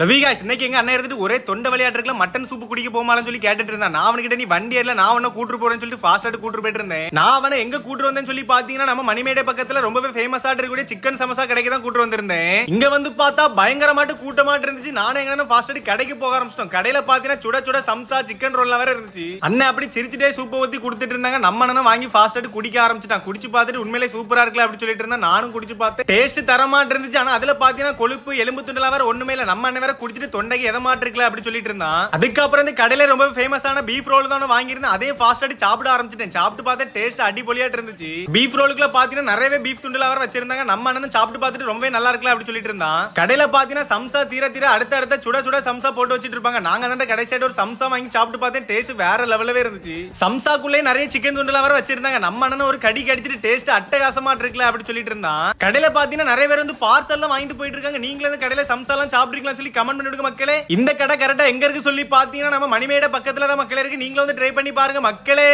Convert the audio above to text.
லவிகாஷ் இன்னைக்கு எங்க அண்ணன் இருந்துட்டு ஒரே தொண்டை விளையாட்டுல மட்டன் சூப்பு குடிக்க போமாலன்னு சொல்லி கேட்டுட்டு இருந்தான். நான் அவன்கிட்ட நீ வண்டி ஏறல, நான் அவனை கூட்டு போறேன்னு சொல்லிட்டு ஃபாஸ்ட் கூட்டு போயிட்டு இருந்தேன். நான் அவனை எங்க கூட்டு வந்தேன்னு சொல்லி பாத்தீங்கன்னா நம்ம மணிமேடை பக்கத்துல ரொம்பவே ஃபேமஸா இருக்கக்கூடிய சிக்கன் சமோசா கடைக்கு தான் கூட்டு வந்திருந்தேன். இங்க வந்து பார்த்தா பயங்கரமாட்டு கூட்டமாட்டு இருந்துச்சு. நானும் எங்க ஃபாஸ்ட் கடைக்கு போக ஆரம்பிச்சிட்டோம். கடையில பாத்தீங்கன்னா சுட சுட சம்சா சிக்கன் ரோல் வேற இருந்துச்சு. அண்ணன் அப்படி சிரிச்சுட்டே சூப்பை ஊத்தி கொடுத்துட்டு இருந்தாங்க. நம்ம அண்ணனும் வாங்கி ஃபாஸ்ட் குடிக்க ஆரம்பிச்சிட்டான். குடிச்சு பார்த்துட்டு உண்மையிலே சூப்பரா இருக்குல்ல அப்படி சொல்லிட்டு இருந்தா. நானும் குடிச்சு பார்த்தேன். டேஸ்ட் தரமாட்டு இருந்துச்சு. ஆனா அதுல பாத்தீங்கன்னா கொழுப்பு எலும்பு துண்டெல்லாம் வேற ஒண்ணுமே இல்ல. நம்ம அண்ணன் வேற குடிச்சிட்டு தொண்டைக்கு எதமாட்டிருக்கல அப்படி சொல்லிட்டு இருந்தான். அதுக்கப்புறம் இந்த கடையில ரொம்ப ஃபேமஸான பீஃப் ரோல் தான் வாங்கியிருந்தேன். அதே ஃபாஸ்ட் சாப்பிட ஆரம்பிச்சிட்டேன். சாப்பிட்டு பார்த்தா டேஸ்ட் அடிபொலியாட்டு இருந்துச்சு. பீஃப் ரோலுக்குள்ள பாத்தீங்கன்னா நிறையவே பீஃப் துண்டுல வர வச்சிருந்தாங்க. நம்ம அண்ணன் சாப்பிட்டு பார்த்துட்டு ரொம்பவே நல்லா இருக்குல்ல அப்படி சொல்லிட்டு இருந்தான். கடையில பாத்தீங்கன்னா சம்சா தீர தீர அடுத்த சுட சுட சம்சா போட்டு வச்சிட்டு இருப்பாங்க. நாங்க அந்த கடைசியா ஒரு சம்சா வாங்கி சாப்பிட்டு பார்த்தேன். டேஸ்ட் வேற லெவலவே இருந்துச்சு. சம்சாக்குள்ளே நிறைய சிக்கன் துண்டுல வர வச்சிருந்தாங்க. நம்ம அண்ணன் ஒரு கடி கடிச்சிட்டு டேஸ்ட் அட்டகாசமா இருக்குல்ல அப்படி சொல்லிட்டு இருந்தான். கடையில பாத்தீங்கன்னா நிறைய பேர் வந்து பார்சல் வாங்கிட்டு போயிட்டு இருக்காங்க. நீங்களும் இந்த கடையில சம்சா எல்லாம் சாப்பிடுறீங்களா சொல்லி கமெண்ட் பண்ணிடுங்க மக்களே. இந்த கடை கரெக்டா எங்க இருக்கு சொல்லி பாத்தீங்கன்னா நம்ம மணிமேடை பக்கத்துல தான் மக்களே இருக்கு. நீங்களும் வந்து ட்ரை பண்ணி பாருங்க மக்களே.